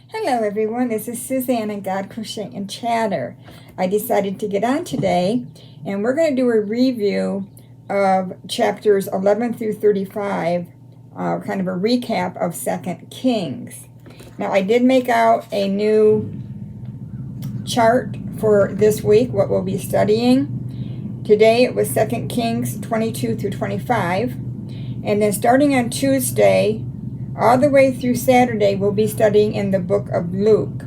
Hello everyone, this is Suzanne and God Crochet and Chatter. I decided to get on today and we're going to do a review of chapters 11 through 35, kind of a recap of 2 Kings. Now I did make out a new chart for this week, what we'll be studying. Today it was 2 Kings 22 through 25, and then starting on Tuesday all the way through Saturday, we'll be studying in the book of Luke.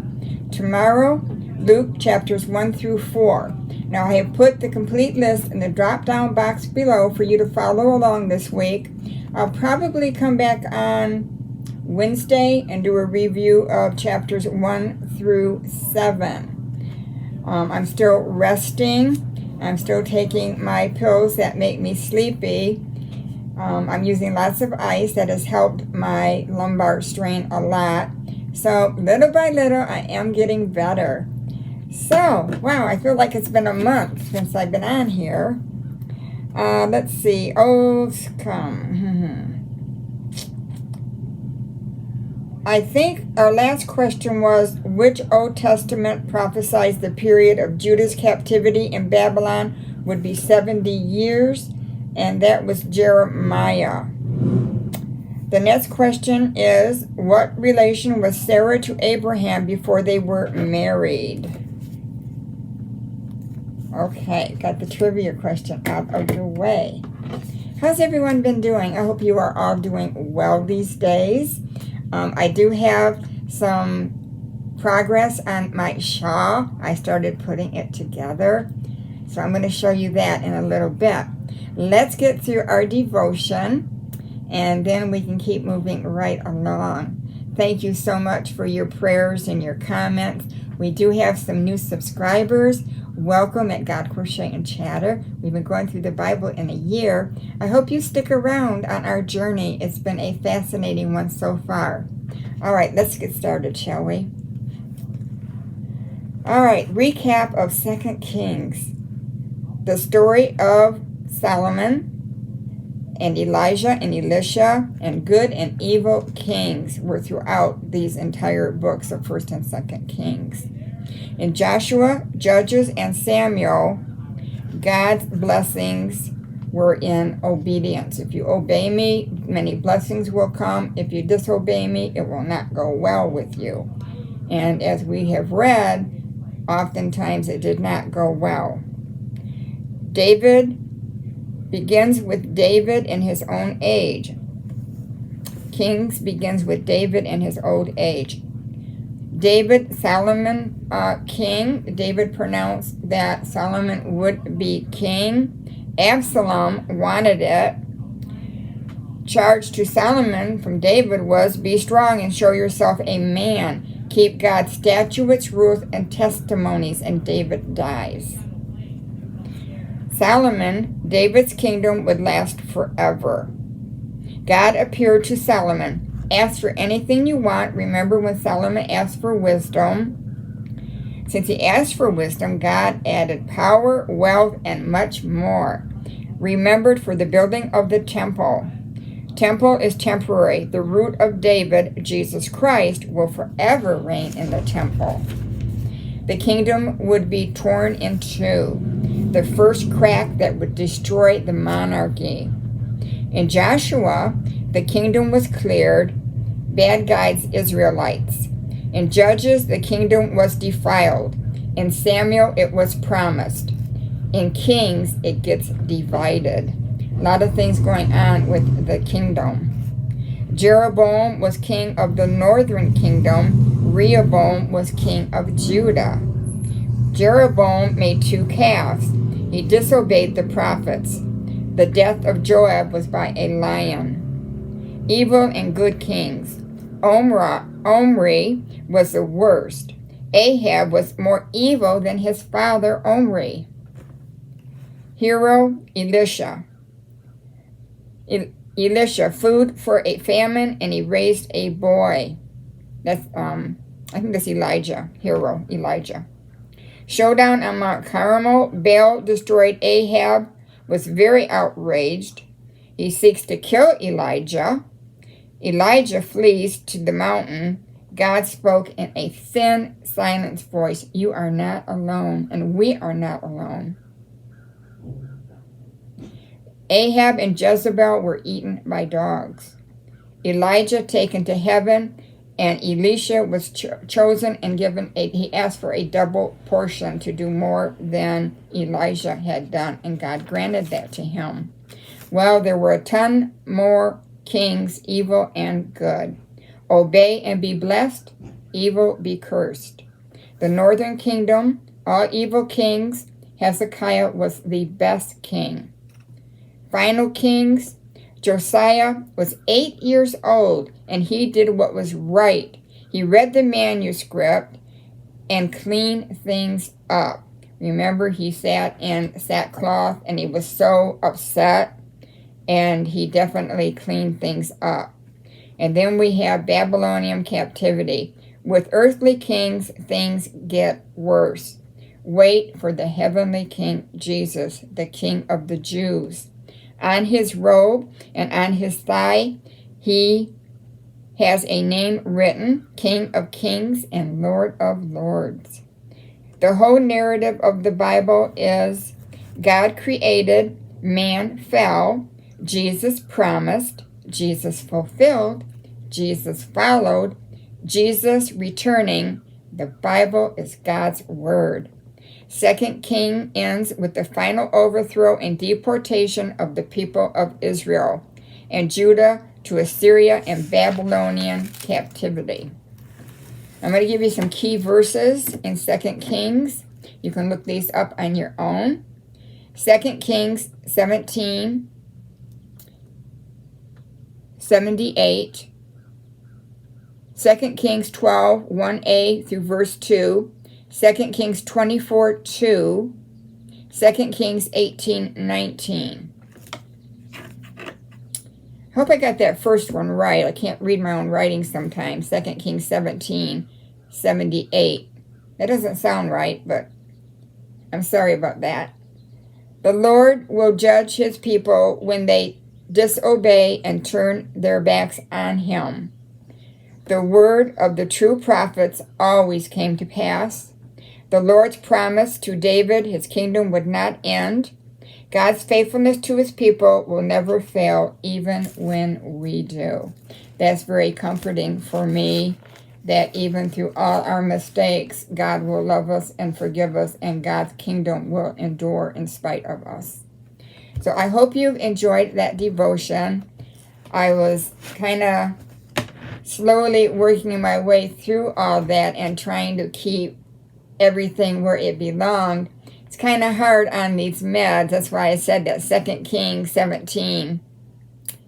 Tomorrow, Luke chapters 1 through 4. Now, I have put the complete list in the drop-down box below for you to follow along this week. I'll probably come back on Wednesday and do a review of chapters 1 through 7. I'm still resting. I'm still taking my pills that make me sleepy. I'm using lots of ice. That has helped my lumbar strain a lot. So little by little, I am getting better. So, wow, I feel like it's been a month since I've been on here. Let's see. I think our last question was, which Old Testament prophesies the period of Judah's captivity in Babylon would be 70 years? And that was Jeremiah. The next question is, what relation was Sarah to Abraham before they were married? Okay, got the trivia question out of the way. How's everyone been doing? I hope you are all doing well these days. I do have some progress on my shawl. I started putting it together. So I'm going to show you that in a little bit. Let's get through our devotion, and then we can keep moving right along. Thank you so much for your prayers and your comments. We do have some new subscribers. Welcome at God Crochet and Chatter. We've been going through the Bible in a year. I hope you stick around on our journey. It's been a fascinating one so far. All right, let's get started, shall we? All right, recap of 2 Kings. The story of Solomon and Elijah and Elisha and good and evil kings were throughout these entire books of 1st and 2nd Kings. In Joshua, Judges, and Samuel, God's blessings were in obedience. If you obey me, many blessings will come. If you disobey me, it will not go well with you. And as we have read, oftentimes it did not go well. David begins with David in his own age. Kings begins with David in his old age. Solomon, king. David pronounced that Solomon would be king. Absalom wanted it. Charge to Solomon from David was, be strong and show yourself a man. Keep God's statutes, rules, and testimonies. And David dies. Solomon, David's kingdom would last forever. God appeared to Solomon. Ask for anything you want. Remember when Solomon asked for wisdom? Since he asked for wisdom, God added power, wealth, and much more. Remembered for the building of the temple. Temple is temporary. The root of David, Jesus Christ, will forever reign in the temple. The kingdom would be torn in two. The first crack that would destroy the monarchy. In Joshua, the kingdom was cleared, bad guys, Israelites. In Judges, the kingdom was defiled. In Samuel, it was promised. In Kings, it gets divided. A lot of things going on with the kingdom. Jeroboam was king of the northern kingdom. Rehoboam was king of Judah. Jeroboam made 2 calves. He disobeyed the prophets. The death of Joab was by a lion. Evil and good kings. Omri was the worst. Ahab was more evil than his father Omri. Hero, Elisha. Elisha, food for a famine, and he raised a boy. That's, I think that's Elijah. Hero, Elijah. Showdown on Mount Carmel. Baal destroyed Ahab, was very outraged. He seeks to kill Elijah. Elijah flees to the mountain. God spoke in a thin, silenced voice, "You are not alone," and we are not alone. Ahab and Jezebel were eaten by dogs. Elijah taken to heaven, and Elisha was chosen and given he asked for a double portion to do more than Elijah had done, and God granted that to him. Well, there were a ton more kings, evil and good. Obey and be blessed, evil be cursed. The northern kingdom, all evil kings, Hezekiah was the best king. Final kings, Josiah was 8 years old, and he did what was right. He read the manuscript and cleaned things up. Remember, he sat in sackcloth, and he was so upset, and he definitely cleaned things up. And then we have Babylonian captivity. With earthly kings, things get worse. Wait for the heavenly King Jesus, the King of the Jews. On his robe and on his thigh, he has a name written, King of Kings and Lord of Lords. The whole narrative of the Bible is God created, man fell, Jesus promised, Jesus fulfilled, Jesus followed, Jesus returning. The Bible is God's word. 2 King ends with the final overthrow and deportation of the people of Israel and Judah to Assyria and Babylonian captivity. I'm going to give you some key verses in 2 Kings. You can look these up on your own. 2 Kings 17:78. 2 Kings 12, 1a through verse 2. 2 Kings 24:2. 2 Kings 18:19. Hope I got that first one right. I can't read my own writing sometimes. 2 Kings 17:78. That doesn't sound right, but I'm sorry about that. The Lord will judge his people when they disobey and turn their backs on him. The word of the true prophets always came to pass. The Lord's promise to David his kingdom would not end. God's faithfulness to his people will never fail, even when we do. That's very comforting for me, that even through all our mistakes, God will love us and forgive us, and God's kingdom will endure in spite of us. So I hope you've enjoyed that devotion. I was kind of slowly working my way through all that and trying to keep everything where it belonged. It's kind of hard on these meds. That's why I said that 2 Kings 17.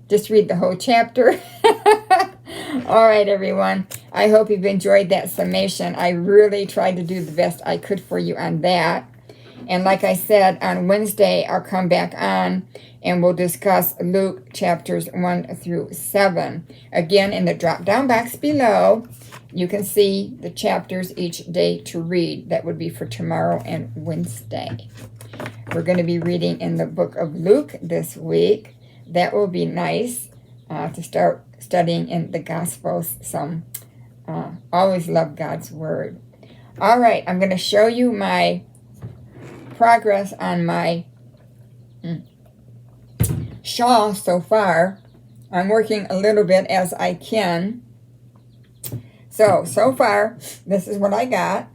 Just read the whole chapter. All right, everyone. I hope you've enjoyed that summation. I really tried to do the best I could for you on that. And like I said, on Wednesday, I'll come back on and we'll discuss Luke chapters 1 through 7. Again, in the drop-down box below, you can see the chapters each day to read. That would be for tomorrow and Wednesday. We're going to be reading in the book of Luke this week. That will be nice to start studying in the Gospels some. Always love God's Word. All right, I'm going to show you my progress on my shawl so far. I'm working a little bit as I can. So far, this is what I got.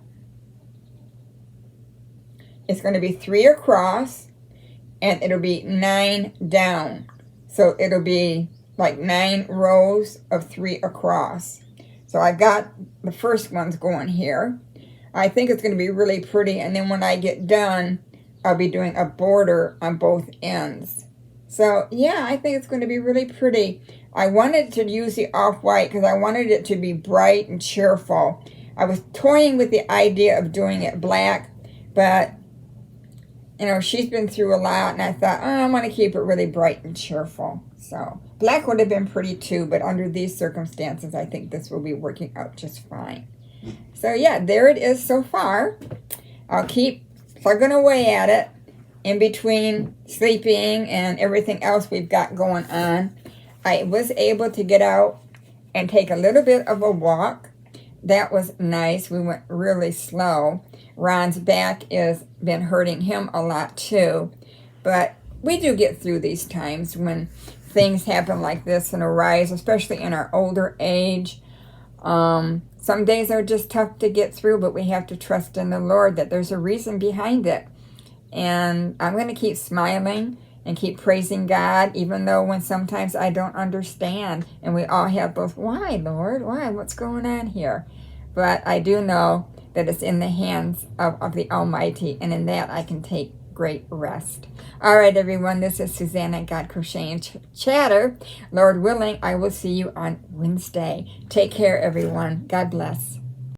It's going to be 3 across, and it'll be 9 down. So it'll be like 9 rows of 3 across. So I got the first ones going here. I think it's going to be really pretty, and then when I get done, I'll be doing a border on both ends. So yeah, I think it's going to be really pretty. I wanted to use the off-white because I wanted it to be bright and cheerful. I was toying with the idea of doing it black, but you know, she's been through a lot, and I thought, oh, I want to keep it really bright and cheerful. So black would have been pretty too, but under these circumstances, I think this will be working out just fine. So yeah, there it is so far. I'll keep plugging away at it in between sleeping and everything else we've got going on. I was able to get out and take a little bit of a walk. that was nice. We went really slow. Ron's back has been hurting him a lot too. But we do get through these times when things happen like this and arise, especially in our older age. Some days are just tough to get through, but we have to trust in the Lord that there's a reason behind it. And I'm going to keep smiling and keep praising God, even though when sometimes I don't understand. And we all have those, why, Lord? Why? What's going on here? But I do know that it's in the hands of the Almighty, and in that I can take great rest. All right, everyone, this is Suzanne at God Crochet and Chatter. Lord willing, I will see you on Wednesday. Take care, everyone. God bless.